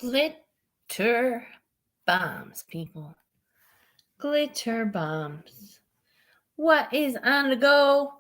Glitter bombs, people. Glitter bombs. What is on the go?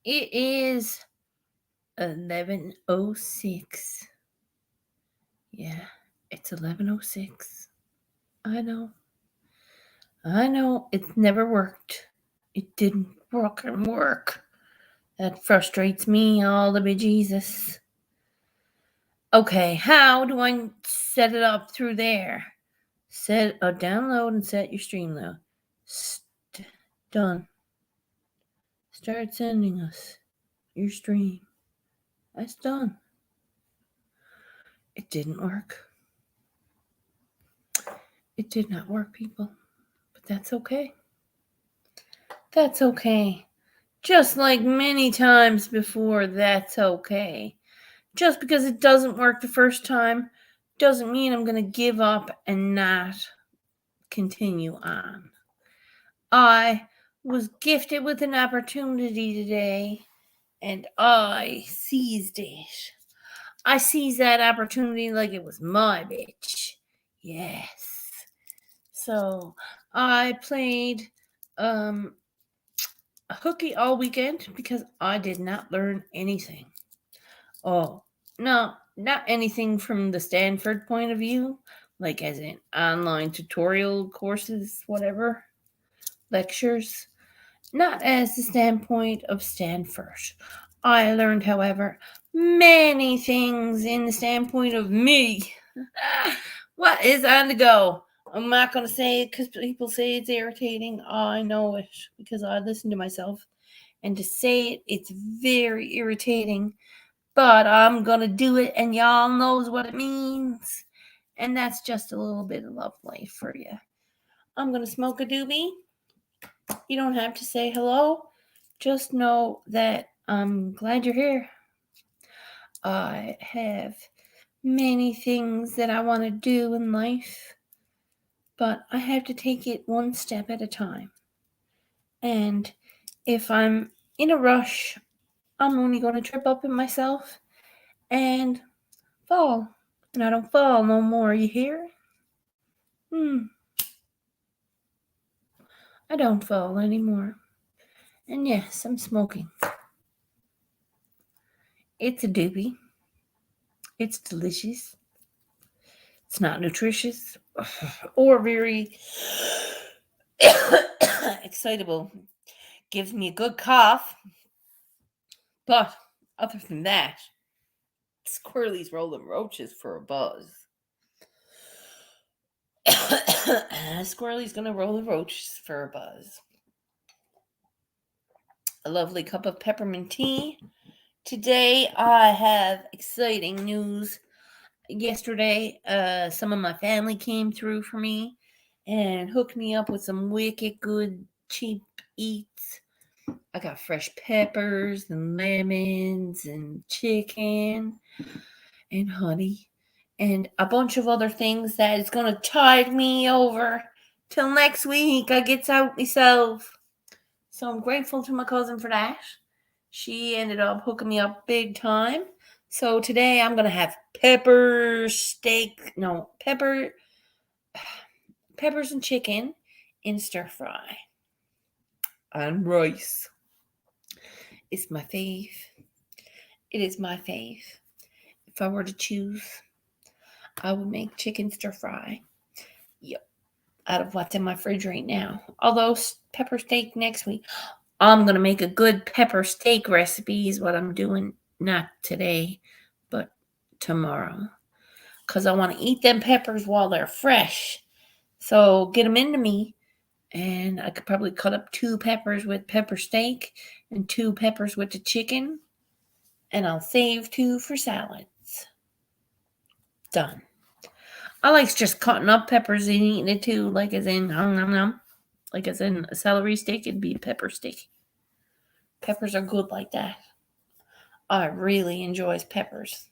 It is 11:06. Yeah, it's 11:06. I know. It's never worked. It didn't fucking work. That frustrates me all the bejesus. Okay, how do I set it up through there? Download and set your stream load. Done. Start sending us your stream. That's done. It didn't work. It did not work, people. But that's okay. That's okay. Just like many times before, that's okay. Just because it doesn't work the first time doesn't mean I'm going to give up and not continue on. I was gifted with an opportunity today, and I seized it. I seized that opportunity like it was my bitch. Yes. So I played hooky all weekend because I did not learn anything. Oh, no, not anything from the Stanford point of view, like as in online tutorial courses, whatever, lectures. Not as the standpoint of Stanford. I learned, however, many things in the standpoint of me. What is on the go? I'm not going to say it because people say it's irritating. I know it because I listen to myself. And to say it, it's very irritating. But I'm going to do it, and y'all knows what it means. And that's just a little bit of love life for you. I'm going to smoke a doobie. You don't have to say hello. Just know that I'm glad you're here. I have many things that I want to do in life, but I have to take it one step at a time. And if I'm in a rush, I'm only going to trip up in myself and fall. And I don't fall no more, you hear? I don't fall anymore. And yes, I'm smoking. It's a doobie. It's delicious. It's not nutritious or very excitable. Gives me a good cough. But other than that, Squirrely's rolling roaches for a buzz. Squirrely's gonna roll the roaches for a buzz. A lovely cup of peppermint tea. Today I have exciting news. Yesterday, some of my family came through for me and hooked me up with some wicked good cheap eats. I got fresh peppers and lemons and chicken and honey and a bunch of other things that is going to tide me over till next week. I gets out myself. So I'm grateful to my cousin for that. She ended up hooking me up big time. So today I'm going to have peppers and chicken in stir fry. And rice. It's my fave. It is my fave. If I were to choose, I would make chicken stir fry. Yep. Out of what's in my fridge right now. Although pepper steak next week. I'm going to make a good pepper steak recipe is what I'm doing. Not today, but tomorrow. Because I want to eat them peppers while they're fresh. So get them into me. And I could probably cut up 2 peppers with pepper steak and 2 peppers with the chicken. And I'll save 2 for salads. Done. I like just cutting up peppers and eating it too, like as in like as in a celery stick, it'd be a pepper stick. Peppers are good like that. I really enjoy peppers.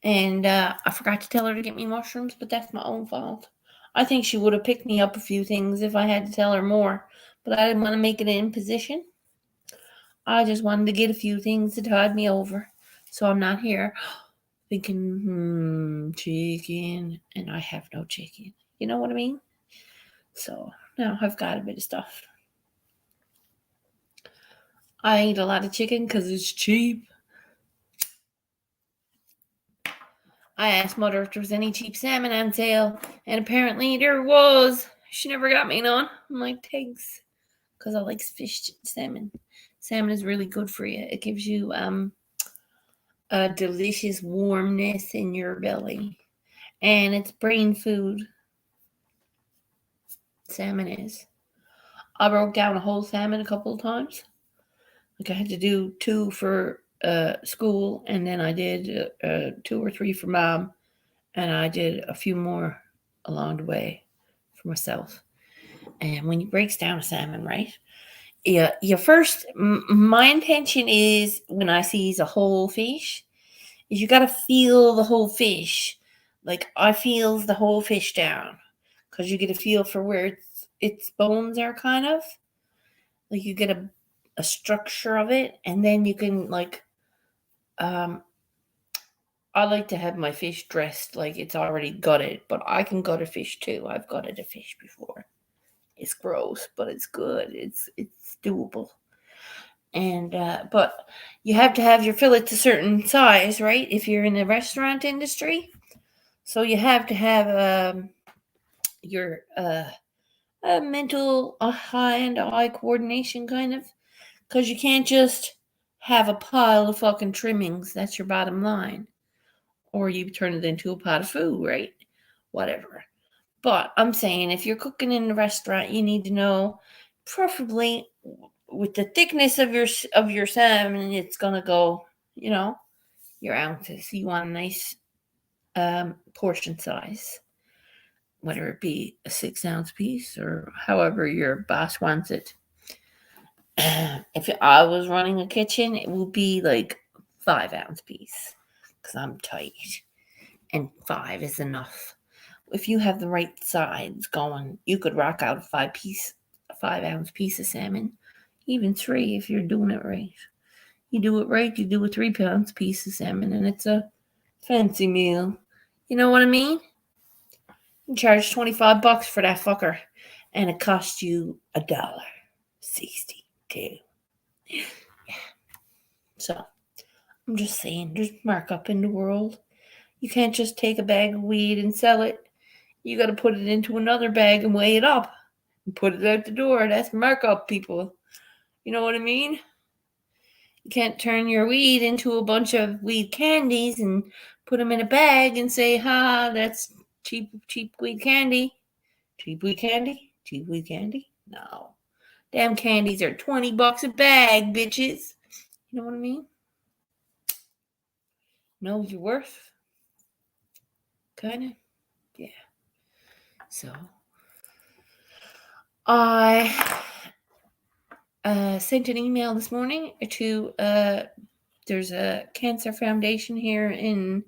And I forgot to tell her to get me mushrooms, but that's my own fault. I think she would have picked me up a few things if I had to tell her more, but I didn't want to make it an imposition. I just wanted to get a few things to tide me over, so I'm not here. thinking, chicken, and I have no chicken. You know what I mean? So now I've got a bit of stuff. I eat a lot of chicken because it's cheap. I asked Mother if there was any cheap salmon on sale, and apparently there was. She never got me none. I'm like, thanks, because I like fish salmon. Salmon is really good for you. It gives you a delicious warmness in your belly, and it's brain food. Salmon is. I broke down a whole salmon a couple of times. Like I had to do 2 for school, and then I did 2 or 3 for Mom, and I did a few more along the way for myself. And when you breaks down a salmon, right? Yeah, your first. My intention is when I seize a whole fish, is you gotta feel the whole fish. Like I feels the whole fish down, because you get a feel for where its bones are, kind of like you get a structure of it, and then you can like I like to have my fish dressed like it's already gutted, but I can gut a fish too. I've gutted a fish before. It's gross, but it's good. It's doable. And but you have to have your fillet a certain size, right? If you're in the restaurant industry, so you have to have your mental hand-eye coordination, kind of, because you can't just have a pile of fucking trimmings. That's your bottom line, or you turn it into a pot of food, right? Whatever. But I'm saying if you're cooking in a restaurant, you need to know, preferably with the thickness of your salmon, it's gonna go, your ounces. You want a nice portion size, whether it be a 6-ounce piece or however your boss wants it. If I was running a kitchen, it would be like 5-ounce piece, because I'm tight, and 5 is enough. If you have the right sides going, you could rock out a 5-ounce piece of salmon, even 3 if you're doing it right. You do it right, you do a 3-ounce piece of salmon, and it's a fancy meal. You know what I mean? You charge $25 for that fucker, and it costs you $1.62. Yeah. So I'm just saying, there's markup in the world. You can't just take a bag of weed and sell it. You got to put it into another bag and weigh it up and put it out the door. That's markup, people. You know what I mean? You can't turn your weed into a bunch of weed candies and put them in a bag and say, "Ha, that's cheap weed candy." Cheap weed candy? Cheap weed candy? No. Damn candies are $20 a bag, bitches. You know what I mean? Know your worth? Kinda? Yeah. So I sent an email this morning to there's a cancer foundation here in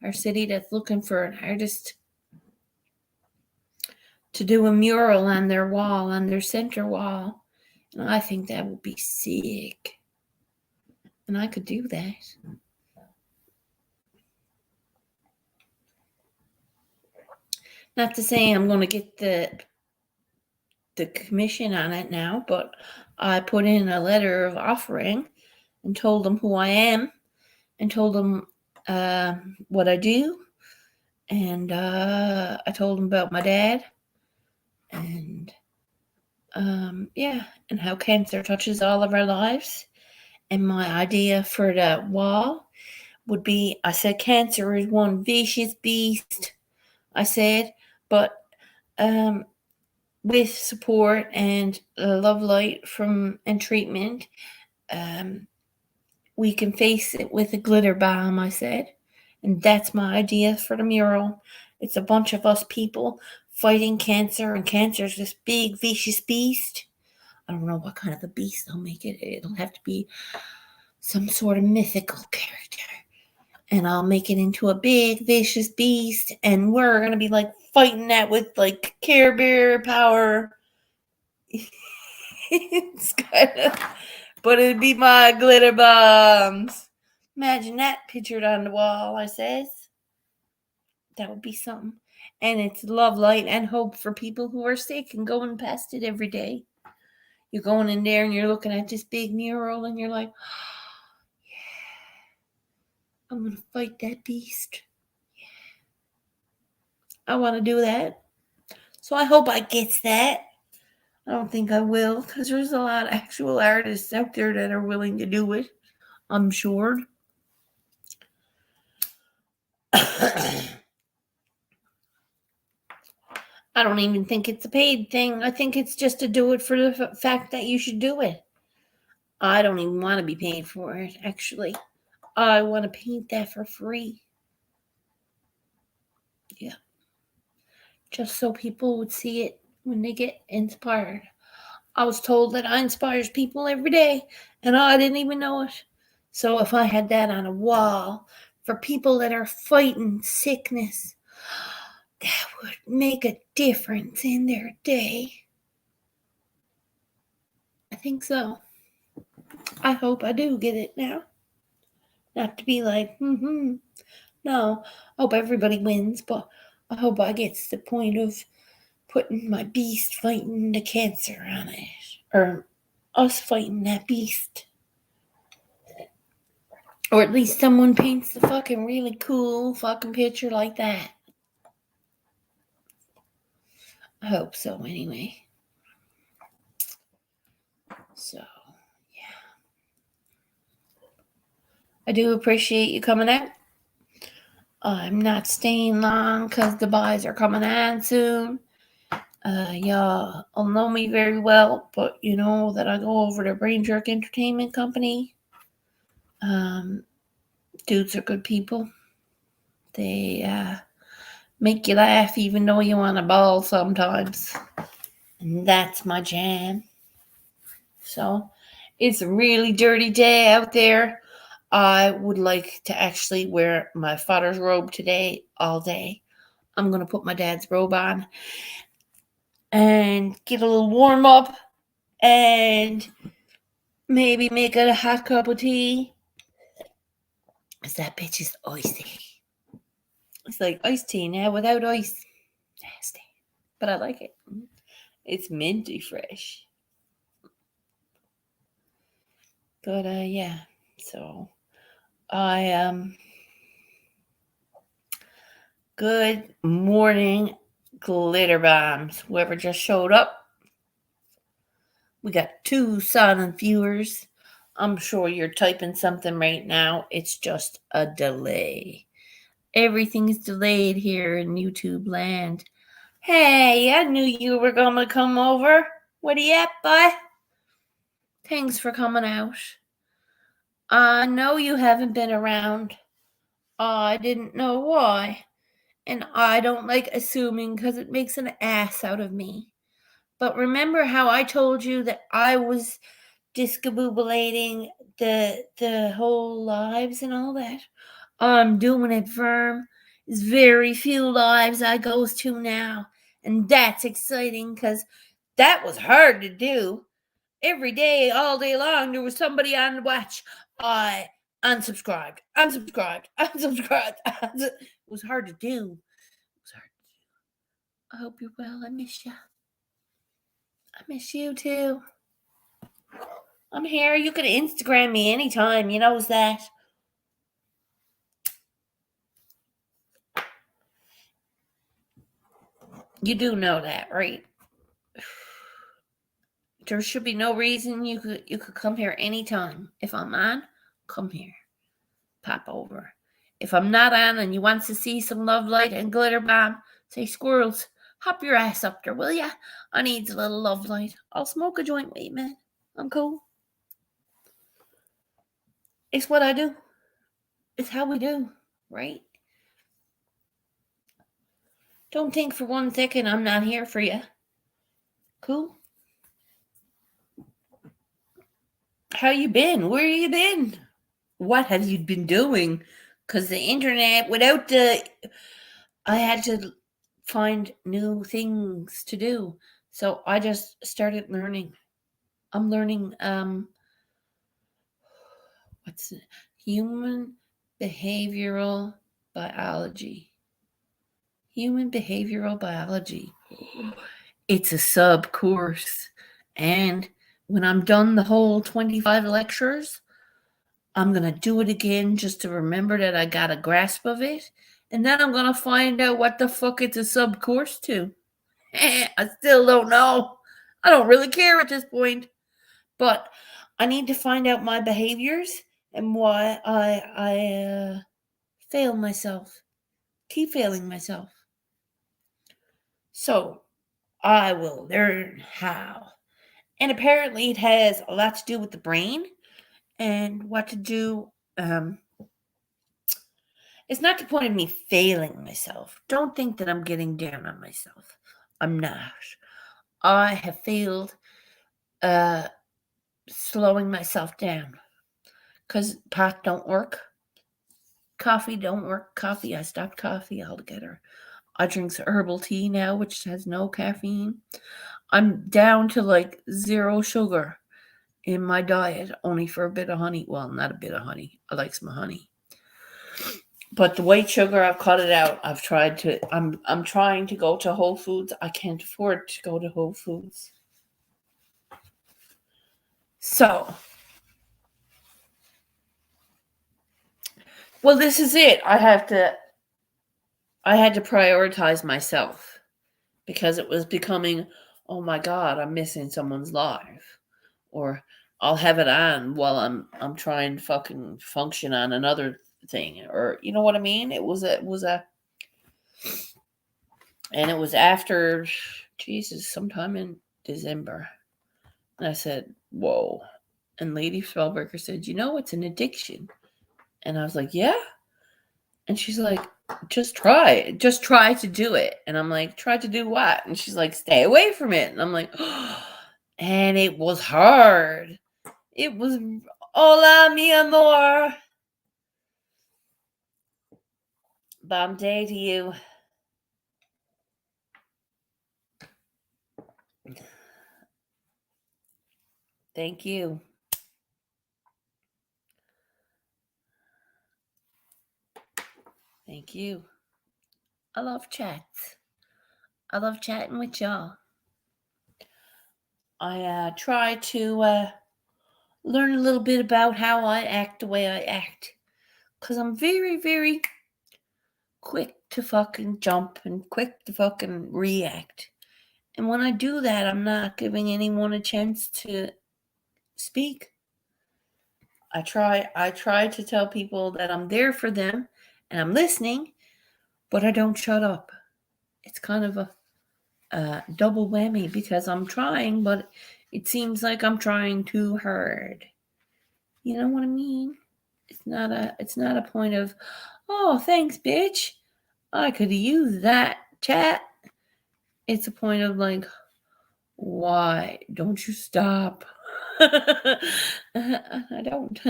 our city that's looking for an artist to do a mural on their wall, on their center wall. And I think that would be sick. And I could do that. Not to say I'm going to get the commission on it now, but I put in a letter of offering and told them who I am and told them what I do. And I told them about my dad. And and how cancer touches all of our lives. And my idea for the wall would be, I said, cancer is one vicious beast. I said, but with support and love light and treatment, we can face it with a glitter bomb, I said. And that's my idea for the mural. It's a bunch of us people fighting cancer, and cancer is this big vicious beast. I don't know what kind of a beast I'll make it. It'll have to be some sort of mythical character. And I'll make it into a big vicious beast, and we're gonna be like fighting that with like Care Bear power. It's kind of, but it'd be my glitter bombs. Imagine that pictured on the wall, I says. That would be something. And it's love, light, and hope for people who are sick and going past it every day. You're going in there and you're looking at this big mural and you're like, I'm going to fight that beast. I want to do that. So I hope I gets that. I don't think I will, because there's a lot of actual artists out there that are willing to do it, I'm sure. I don't even think it's a paid thing. I think it's just to do it for the fact that you should do it. I don't even want to be paid for it, actually. I want to paint that for free. Yeah. Just so people would see it when they get inspired. I was told that I inspires people every day, and I didn't even know it. So if I had that on a wall for people that are fighting sickness, that would make a difference in their day. I think so. I hope I do get it now. Not to be like, no, I hope everybody wins, but I hope I get to the point of putting my beast fighting the cancer on it. Or us fighting that beast. Or at least someone paints the fucking really cool fucking picture like that. I hope so, anyway. So, yeah. I do appreciate you coming out. I'm not staying long because the buys are coming on soon. Y'all know me very well, but you know that I go over to Brain Jerk Entertainment Company. Dudes are good people. They make you laugh even though you want to bawl sometimes. And that's my jam. So, it's a really dirty day out there. I would like to actually wear my father's robe today all day. I'm going to put my dad's robe on and get a little warm up and maybe make a hot cup of tea. Because that bitch is icy. It's like iced tea now without ice. Nasty. But I like it. It's minty fresh. But yeah. So good morning, glitter bombs. Whoever just showed up. We got 2 silent viewers. I'm sure you're typing something right now. It's just a delay. Everything's delayed here in YouTube land. Hey, I knew you were going to come over. What are you at, boy? Thanks for coming out. I know you haven't been around. I didn't know why. And I don't like assuming because it makes an ass out of me. But remember how I told you that I was discombobulating the whole lives and all that? I'm doing it firm. There's very few lives I goes to now. And that's exciting because that was hard to do. Every day, all day long, there was somebody on the watch. I unsubscribed. It was hard to do. I hope you're well. I miss you. I miss you too. I'm here. You can Instagram me anytime. You knows that. You do know that, right? There should be no reason you could come here anytime. If I'm on, come here. Pop over. If I'm not on and you want to see some love light and glitter bomb, say squirrels, hop your ass up there, will ya? I needs a little love light. I'll smoke a joint with you, man. I'm cool. It's what I do. It's how we do, right? Don't think for 1 second I'm not here for you. Cool? How you been? Where you been? What have you been doing? Because the internet, I had to find new things to do. So I just started learning. I'm learning, Human behavioral biology. Human behavioral biology. It's a sub course. And when I'm done the whole 25 lectures, I'm going to do it again just to remember that I got a grasp of it. And then I'm going to find out what the fuck it's a sub course to. I still don't know. I don't really care at this point. But I need to find out my behaviors and why I fail myself. Keep failing myself. So I will learn how. And apparently it has a lot to do with the brain and what to do. It's not the point of me failing myself. Don't think that I'm getting down on myself. I'm not. I have failed slowing myself down because pot don't work. Coffee don't work. I stopped coffee altogether. I drink herbal tea now, which has no caffeine. I'm down to like 0 sugar in my diet, only for a bit of honey. Well, not a bit of honey. I like some honey. But the white sugar, I've cut it out. I'm trying to go to Whole Foods. I can't afford to go to Whole Foods. So, well, this is it. I had to prioritize myself because it was becoming, oh my God, I'm missing someone's life. Or I'll have it on while I'm trying to fucking function on another thing. Or you know what I mean? It was after Jesus, sometime in December. And I said, whoa. And Lady Spellbreaker said, it's an addiction. And I was like, yeah. And she's like, just try to do it. And I'm like, try to do what? And she's like, stay away from it. And I'm like, oh. And it was hard. It was, hola, mi amor. Bomb day to you. Thank you. Thank you. I love chats. I love chatting with y'all. I try to learn a little bit about how I act the way I act. Because I'm very, very quick to fucking jump and quick to fucking react. And when I do that, I'm not giving anyone a chance to speak. I try to tell people that I'm there for them and I'm listening, but I don't shut up. It's kind of a double whammy because I'm trying, but it seems like I'm trying too hard. You know what I mean? It's not a point of, oh, thanks, bitch. I could use that chat. It's a point of like, why don't you stop? I don't.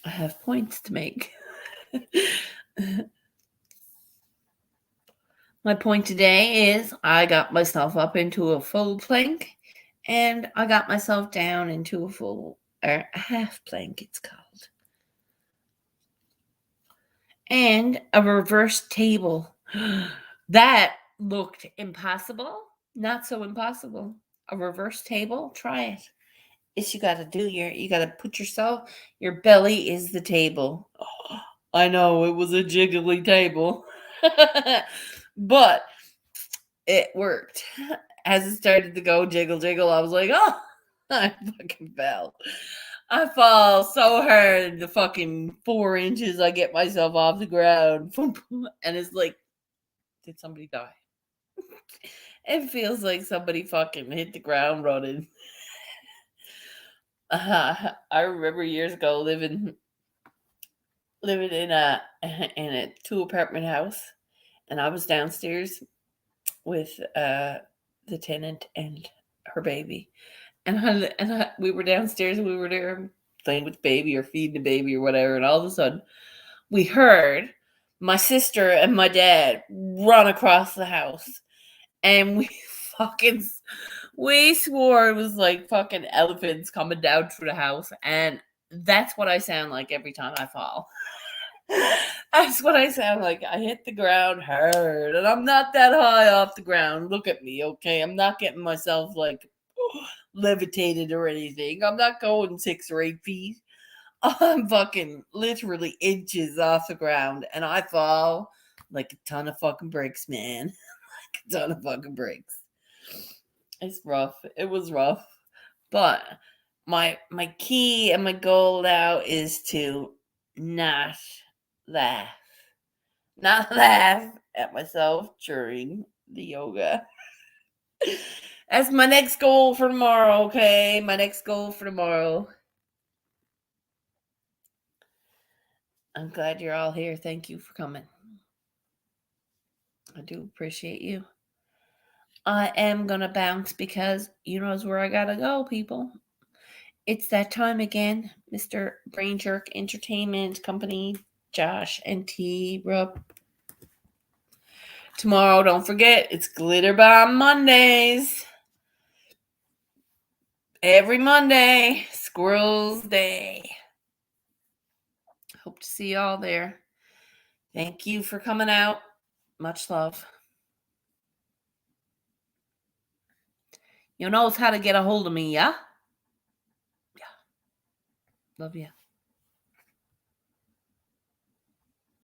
I have points to make. My point today is I got myself up into a full plank and I got myself down into a full or a half plank, it's called. And a reverse table. That looked impossible. Not so impossible. A reverse table, try it. Is you gotta put yourself, your belly is the table. Oh, I know it was a jiggly table. But it worked. As it started to go jiggle, I was like, oh, I fucking fell. I fall so hard, the fucking 4 inches I get myself off the ground. And it's like, did somebody die? It feels like somebody fucking hit the ground running. I remember years ago living in a 2-apartment house, and I was downstairs with the tenant and her baby, and we were downstairs and we were there playing with the baby or feeding the baby or whatever, and all of a sudden we heard my sister and my dad run across the house, and we swore it was like fucking elephants coming down through the house, and That's what I sound like every time I fall. That's what I sound like. I hit the ground hard, and I'm not that high off the ground. Look at me, okay? I'm not getting myself like levitated or anything. I'm not going 6 or 8 feet. I'm fucking literally inches off the ground, and I fall like a ton of fucking bricks, man. Like a ton of fucking bricks. It's rough. It was rough, but my key and my goal now is to not laugh, not laugh at myself during the yoga. That's my next goal for tomorrow. Okay, my next goal for tomorrow. I'm glad you're all here. Thank you for coming. I do appreciate you. I am going to bounce because you knows where I got to go, people. It's that time again, Mr. Brain Jerk Entertainment Company, Josh and T. Rupp. Tomorrow, don't forget, it's Glitter Bomb Mondays. Every Monday, Squirrels Day. Hope to see y'all there. Thank you for coming out. Much love. You knows how to get a hold of me, yeah? Yeah. Love you.